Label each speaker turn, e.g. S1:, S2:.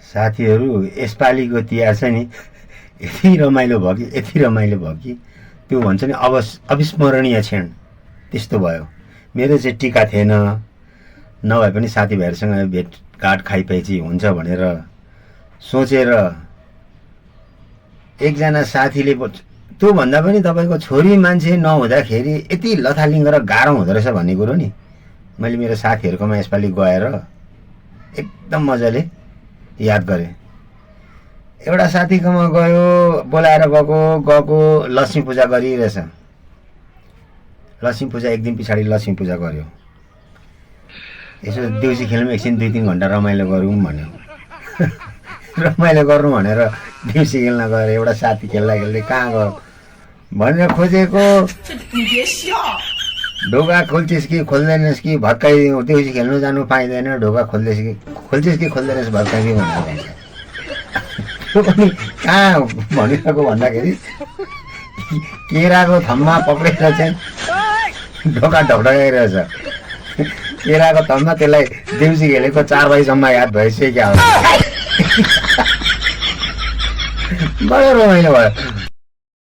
S1: साथीहरू यसपालिको तिहार छ नि यति रमाइलो भयो कि त्यो भन्छ नि अविस्मरणीय क्षण त्यस्तो भयो। मेरो चाहिँ टिका थिएन, नभए पनि साथीभाइहरूसँग भेटघाट खाइपाइची हुन्छ भनेर सोचेर एकजना साथीले त्योभन्दा पनि तपाईँको छोरी मान्छे नहुँदाखेरि यति लथालिङ्ग र गाह्रो हुँदो रहेछ भन्ने कुरो नि मैले मेरो साथीहरूकोमा यसपालि गएर एकदम मजाले याद गरेँ। एउटा साथीकोमा गयो, बोलाएर गएको लक्ष्मी पूजा गरिरहेछ। लक्ष्मी पूजा एक दिन पछाडि लक्ष्मी पूजा गर्यो। यसो देउसी खेल्नु एकछिन 2-3 घन्टा रमाइलो गरौँ भन्यो। रमाइलो गर्नु भनेर देउसी खेल्न गएर एउटा साथी खेल्दा खेल्दै कहाँ गयो भनेर खोजेको, ढोका खोल्छिस् कि खोल्दैनस् कि भत्काइ, देउसी खेल्नु जानु पाइँदैन, ढोका खोल्छिस् कि खोल्दैनस् भत्काइ भनेर भन्छ। त्यो पनि कहाँ भनिरहेको भन्दाखेरि केराको थम्मा पक्रेर चाहिँ ढोका ढकढकाइरहेछ। केराको थम्मा, त्यसलाई देउसी खेलेको 4 बजीसम्म याद भइसक्यो क्या। बडो रमाइलो भयो।